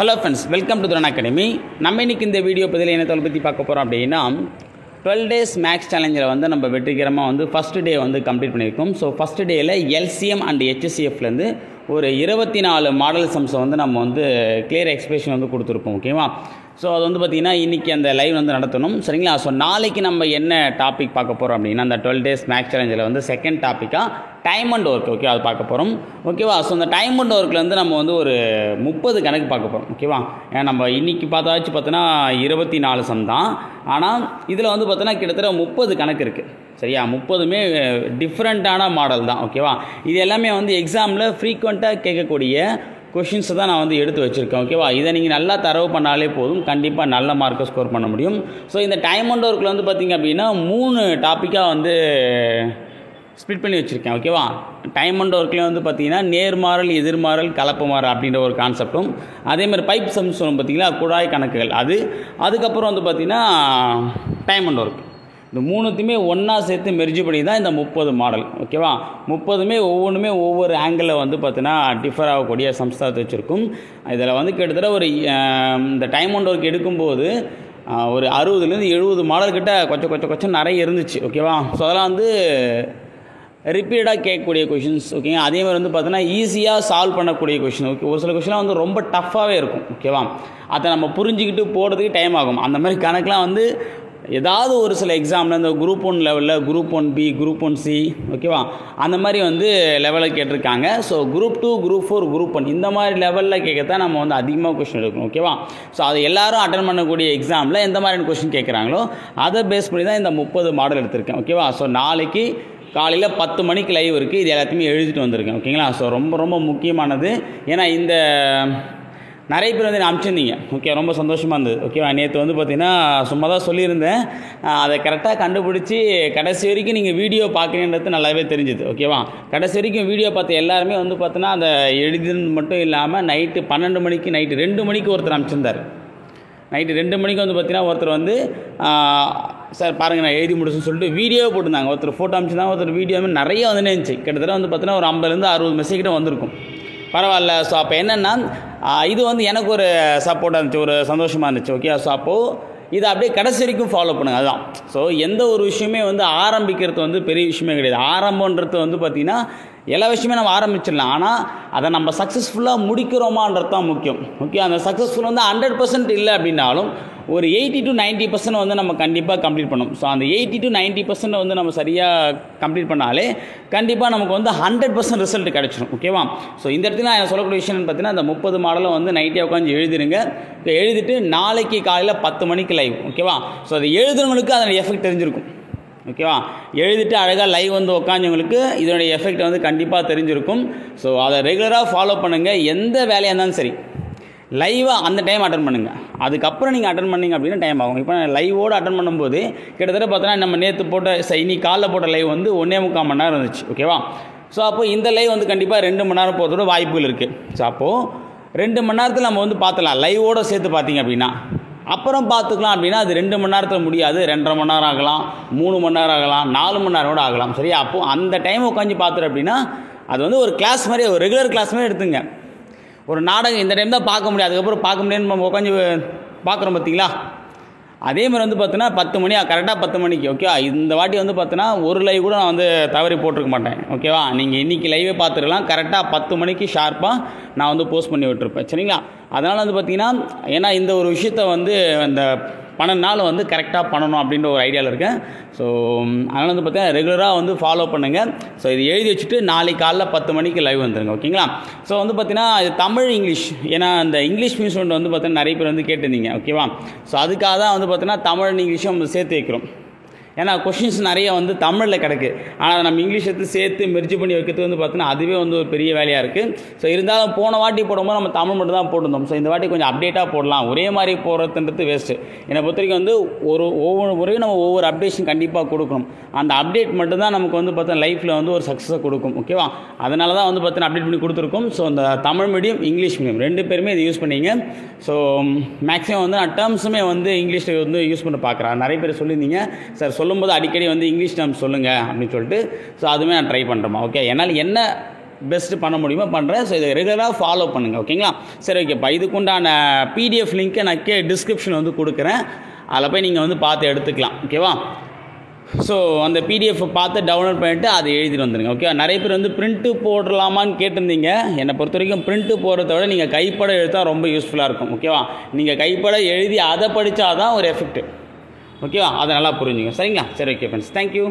Hello friends, welcome to துரன் academy. நம்ம இன்றைக்கி இந்த வீடியோ பதில் என்ன பற்றி பார்க்க போகிறோம் அப்படின்னா 12 days மேக்ஸ் சேலஞ்சில் வந்து நம்ம வெற்றிகரமாக வந்து ஃபஸ்ட்டு டே வந்து கம்ப்ளீட் பண்ணியிருக்கோம். ஸோ ஃபஸ்ட்டு டேயில் எல்சிஎம் அண்ட் ஹெச்சிஎஃப்லேருந்து ஒரு 24 மாடல் சம்ஸை வந்து நம்ம வந்து கிளியர் எக்ஸ்பிரஷன் வந்து கொடுத்துருப்போம். ஓகேவா? ஸோ அது வந்து பார்த்திங்கன்னா இன்றைக்கி அந்த லைவ் வந்து நடத்தணும். சரிங்களா? ஸோ நாளைக்கு நம்ம என்ன டாபிக் பார்க்க போகிறோம் அப்படின்னா அந்த 12 days மேக்ஸ் சேலஞ்சில் வந்து செகண்ட் டாப்பிக்காக டைம் அண்ட் ஒர்க். ஓகே, அது பார்க்க போகிறோம். ஓகேவா? ஸோ அந்த டைம் அண்ட் ஒர்க்கில் வந்து நம்ம வந்து ஒரு 30 கணக்கு பார்க்க போகிறோம். ஓகேவா? ஏன்னா நம்ம இன்றைக்கி பார்த்தாச்சு பார்த்தோன்னா 24 சம் தான். ஆனால் இதில் வந்து பார்த்தோன்னா கிட்டத்தட்ட 30 கணக்கு இருக்குது. சரியா? 30மே டிஃப்ரெண்ட்டான மாடல் தான். ஓகேவா? இது எல்லாமே வந்து எக்ஸாமில் ஃப்ரீக்வெண்ட்டாக கேட்கக்கூடிய கொஷின்ஸை தான் நான் வந்து எடுத்து வச்சுருக்கேன். ஓகேவா? இதை நீங்கள் நல்லா தரவு பண்ணாலே போதும், கண்டிப்பாக நல்ல மார்க்கை ஸ்கோர் பண்ண முடியும். ஸோ இந்த டைம் அண்ட் ஒர்க்கில் வந்து பார்த்திங்க அப்படின்னா 3 டாப்பிக்காக வந்து ஸ்ப்ளிட் பண்ணி வச்சுருக்கேன். ஓகேவா? டைம் அண்ட் ஒர்க்லேயும் வந்து பார்த்திங்கன்னா நேர்மாறல், எதிர்மாறல், கலப்புமாறல் அப்படின்ற ஒரு கான்செப்டும், அதேமாதிரி பைப் சம்ஸ் சொல்லும் பார்த்திங்களா, குழாய் கணக்குகள், அதுக்கப்புறம் வந்து பார்த்திங்கன்னா டைம் அண்ட் ஒர்க். இந்த 3த்தையுமே ஒன்றா சேர்த்து மெர்ஜ் பண்ணி தான் இந்த 30 மாடல். ஓகேவா? 30மே ஒவ்வொன்றுமே ஒவ்வொரு ஆங்கிளில் வந்து பார்த்தீங்கன்னா டிஃபர் ஆகக்கூடிய சம்ஸ்தாத்தை வச்சுருக்கும். இதில் வந்து கிட்டத்தட்ட ஒரு இந்த டைம் அண்ட் ஒர்க் எடுக்கும்போது ஒரு 60லேருந்து 70 மாடல் கிட்ட கொஞ்சம் நிறைய இருந்துச்சு. ஓகேவா? ஸோ அதெல்லாம் வந்து ரிப்பீட்டடாக கேட்கக்கூடிய கொஷின்ஸ். ஓகேங்க? அதேமாதிரி வந்து பார்த்தோன்னா ஈஸியாக சால்வ் பண்ணக்கூடிய கொஷின். ஓகே, ஒரு சில கொஷின்லாம் வந்து ரொம்ப டஃப்பாகவே இருக்கும். ஓகேவா? அதை நம்ம புரிஞ்சுக்கிட்டு போகிறதுக்கு டைம் ஆகும். அந்த மாதிரி கணக்கெலாம் வந்து ஏதாவது ஒரு சில எக்ஸாமில் இந்த குரூப் 1 லெவலில், குரூப் 1B, குரூப் 1C, ஓகேவா, அந்த மாதிரி வந்து லெவலில் கேட்டிருக்காங்க. ஸோ குரூப் 2, குரூப் 4, குரூப் 1 இந்த மாதிரி லெவலில் கேட்கத்தான் நம்ம வந்து அதிகமாக கொஷின் எடுக்கணும். ஓகேவா? ஸோ அதை எல்லாரும் அட்டன் பண்ணக்கூடிய எக்ஸாமில் எந்த மாதிரியான கொஷின் கேட்குறாங்களோ அதை பேஸ் பண்ணி தான் இந்த 30 மாடல் எடுத்திருக்கேன். ஓகேவா? ஸோ நாளைக்கு காலையில் 10 மணிக்கு லைவ் இருக்குது. இது எல்லாத்தையுமே எழுதிட்டு வந்திருக்கேன். ஓகேங்களா? ஸோ ரொம்ப முக்கியமானது. ஏன்னா இந்த நிறைய பேர் வந்து அனுப்பிச்சிருந்தீங்க. ஓகே, ரொம்ப சந்தோஷமாக இருந்தது. ஓகேவா? நேற்று வந்து பார்த்திங்கன்னா சும்மா தான் சொல்லியிருந்தேன், அதை கரெக்டாக கண்டுபிடிச்சி கடைசி வரைக்கும் நீங்கள் வீடியோ பார்க்குறீன்றது நல்லாவே தெரிஞ்சுது. ஓகேவா? கடைசி வரைக்கும் வீடியோ பார்த்த எல்லாருமே வந்து பார்த்தோன்னா அதை எழுதினது மட்டும் இல்லாமல் நைட்டு 12 மணிக்கு, நைட்டு 2 மணிக்கு ஒருத்தர் அனுப்பிச்சிருந்தார். நைட்டு 2 மணிக்கு வந்து பார்த்திங்கன்னா ஒருத்தர் வந்து சார் பாருங்கள் நான் எழுதி முடிச்சுன்னு சொல்லிட்டு வீடியோ போட்டிருந்தாங்க. ஒருத்தர் ஃபோட்டோ அனுப்பிச்சிருந்தாங்க, ஒருத்தர் வீடியோ நிறைய வந்து இருந்துச்சு. கிட்டத்தட்ட வந்து பார்த்தீங்கன்னா ஒரு 50லேருந்து 60 மெசேஜ் கிட்ட வந்திருக்கும். பரவாயில்ல. ஸோ அப்போ என்னென்னா இது வந்து எனக்கு ஒரு சப்போர்ட்டாக இருந்துச்சு, ஒரு சந்தோஷமாக இருந்துச்சு. ஓகே, ஸோ அப்போது இதை அப்படியே கடைசி வரைக்கும் ஃபாலோ பண்ணுங்கள். அதுதான். ஸோ எந்த ஒரு விஷயமே வந்து ஆரம்பிக்கிறது வந்து பெரிய விஷயமே கிடையாது. ஆரம்பன்றது வந்து பார்த்திங்கன்னா எல்லா விஷயமே நம்ம ஆரம்பிச்சிடலாம், ஆனால் அதை நம்ம சக்ஸஸ்ஃபுல்லாக முடிக்கிறோமான்றது தான் முக்கியம். ஓகே, அந்த சக்ஸஸ்ஃபுல் வந்து 100% இல்லை அப்படின்னாலும் ஒரு 80 to 90% வந்து நம்ம கண்டிப்பாக கம்ப்ளீட் பண்ணணும். ஸோ அந்த 80 to 90% வந்து நம்ம சரியாக கம்ப்ளீட் பண்ணாலே கண்டிப்பாக நமக்கு வந்து 100% ரிசல்ட் கிடச்சிடும். ஓகேவா? ஸோ இந்த இடத்துல நான் சொல்லக்கூடிய விஷயம் பார்த்தீங்கன்னா அந்த 30 மாடலை வந்து நைட்டே உட்காந்து எழுதிடுங்க. எழுதிட்டு நாளைக்கு காலையில் 10 மணிக்கு லைவ். ஓகேவா? ஸோ அதை எழுதுறவங்களுக்கு அதோட எஃபெக்ட் தெரிஞ்சிருக்கும். ஓகேவா? எழுதிட்டு அழகாக லைவ் வந்து உட்காந்தவங்களுக்கு இதனுடைய எஃபெக்ட் வந்து கண்டிப்பாக தெரிஞ்சிருக்கும். ஸோ அதை ரெகுலராக ஃபாலோ பண்ணுங்கள். எந்த வேலையாக இருந்தாலும் சரி லைவாக அந்த டைம் அட்டன் பண்ணுங்கள். அதுக்கப்புறம் நீங்கள் அட்டன் பண்ணிங்க அப்படின்னா டைம் ஆகும். இப்போ லைவோடு அட்டன் பண்ணும்போது கிட்டத்தட்ட பார்த்தோன்னா நம்ம நேற்று போட்ட இன்னைக்கு காலைல போட்ட லைவ் வந்து 1.25 மணி நேரம் இருந்துச்சு. ஓகேவா? ஸோ அப்போது இந்த லைவ் வந்து கண்டிப்பாக 2 மணி நேரம் போகிறதோட வாய்ப்புகள் இருக்குது. ஸோ அப்போது 2 மணி நேரத்தில் நம்ம வந்து பார்த்துலாம். லைவோடு சேர்த்து பார்த்தீங்க அப்படின்னா அப்புறம் பார்த்துக்கலாம் அப்படின்னா அது 2 மணி நேரத்தில் முடியாது. 2.5 மணி நேரம் ஆகலாம், 3 மணி நேரம் ஆகலாம், 4 மணி நேரம் கூட ஆகலாம். சரியா? அப்போது அந்த டைம் உட்காந்து பார்த்துரு அப்படின்னா அது வந்து ஒரு கிளாஸ் மாதிரி, ஒரு ரெகுலர் கிளாஸ் மாதிரி எடுத்துங்க. ஒரு நாடகம் இந்த டைம் தான் பார்க்க முடியாது, அதுக்கப்புறம் பார்க்க முடியாதுன்னு நம்ம உட்காந்து பார்க்குறோம் பார்த்தீங்களா? அதே மாதிரி வந்து பார்த்தோன்னா 10 மணி கரெக்டாக 10 மணிக்கு. ஓகேவா? இந்த வாட்டி வந்து பார்த்தோன்னா ஒரு லைவ் கூட நான் வந்து தவறி போட்டிருக்க மாட்டேன். ஓகேவா? நீங்கள் இன்றைக்கி லைவே பார்த்துருக்கலாம். கரெக்டாக 10 மணிக்கு ஷார்ப்பாக நான் வந்து போஸ்ட் பண்ணி விட்டுருப்பேன். சரிங்களா? அதனால் வந்து பார்த்திங்கன்னா ஏன்னா இந்த ஒரு விஷயத்தை வந்து அந்த 12 நாள் வந்து கரெக்டாக பண்ணணும் அப்படின்ற ஒரு ஐடியாவில் இருக்கேன். ஸோ அதனால் வந்து பார்த்தீங்கன்னா ரெகுலராக வந்து ஃபாலோ பண்ணுங்கள். ஸோ இது எழுதி வச்சுட்டு நாளைக்கு காலைல 10 மணிக்கு லைவ் வந்துருங்க. ஓகேங்களா? ஸோ வந்து பார்த்தீங்கன்னா இது தமிழ், இங்கிலீஷ். ஏன்னா இந்த இங்கிலீஷ் மியூஸ் வந்து பார்த்தீங்கன்னா நிறைய பேர் வந்து கேட்டிருந்தீங்க. ஓகேவா? ஸோ அதுக்காக தான் வந்து பார்த்தீங்கன்னா தமிழ், இங்கிலீஷும் நம்ம சேர்த்து வைக்கிறோம். ஏன்னா கொஷின்ஸ் நிறைய வந்து தமிழில் கிடக்கு, ஆனால் நம்ம இங்கிலீஷ் எடுத்து சேர்த்து மெர்ஜ் பண்ணி வைக்கிறது வந்து பார்த்தீங்கன்னா அதுவே வந்து ஒரு பெரிய வேலையாக இருக்குது. ஸோ இருந்தாலும் போன வாட்டி போடும்போது நம்ம தமிழ் மட்டும் தான் போட்டிருந்தோம். ஸோ இந்த வாட்டி கொஞ்சம் அப்டேட்டாக போடலாம். ஒரே மாதிரி போடுறதுன்றது வேஸ்ட்டு. என்னை பொறுத்த வரைக்கும் வந்து ஒவ்வொரு முறையும் நம்ம ஒவ்வொரு அப்டேஷன் கண்டிப்பாக கொடுக்கணும். அந்த அப்டேட் மட்டும்தான் நமக்கு வந்து பார்த்தீங்கன்னா லைஃப்பில் வந்து ஒரு சக்ஸஸை கொடுக்கும். ஓகேவா? அதனால தான் வந்து பார்த்தீங்கன்னா அப்டேட் பண்ணி கொடுத்துருக்கோம். ஸோ இந்த தமிழ் மீடியம், இங்கிலீஷ் மீடியம் 2 பேருமே இதை யூஸ் பண்ணிங்க. ஸோ மேக்ஸிமம் வந்து நான் டேர்ம்ஸுமே வந்து இங்கிலீஷில் வந்து யூஸ் பண்ண பார்க்குறேன். நிறைய பேர் சொல்லியிருந்தீங்க சார் சொல்லும்போது அடிக்கடி வந்து இங்கிலீஷ் டேர்ம்ஸ் சொல்லுங்கள் அப்படின்னு சொல்லிட்டு. ஸோ அதுவுமே நான் ட்ரை பண்ணுறேம்மா. ஓகே, என்னால் என்ன பெஸ்ட்டு பண்ண முடியுமோ பண்ணுறேன். ஸோ இதை ரெகுலராக ஃபாலோ பண்ணுங்கள். ஓகேங்களா? சரி, ஓகேப்பா. இதுக்குண்டான பிடிஎஃப் லிங்க்கை நான் டிஸ்கிரிப்ஷன் வந்து கொடுக்குறேன். அதில் போய் நீங்கள் வந்து பார்த்து எடுத்துக்கலாம். ஓகேவா? ஸோ அந்த பிடிஎஃப் பார்த்து டவுன்லோட் பண்ணிவிட்டு அதை எழுதிட்டு வந்துடுங்க. ஓகே, நிறைய பேர் வந்து பிரிண்ட்டு போடலாமான்னு கேட்டிருந்தீங்க. என்னை பொறுத்த வரைக்கும் பிரிண்ட்டு போடுறத விட நீங்கள் கைப்பட எழுத்தால் ரொம்ப யூஸ்ஃபுல்லாக இருக்கும். ஓகேவா? நீங்கள் கைப்பட எழுதி அதை படித்தா தான் ஒரு எஃபெக்ட். ஓகேவா? அதை நல்லா புரிஞ்சுங்க. சரிங்களா? சரி, ஓகே ஃப்ரெண்ட்ஸ், தேங்க்யூ.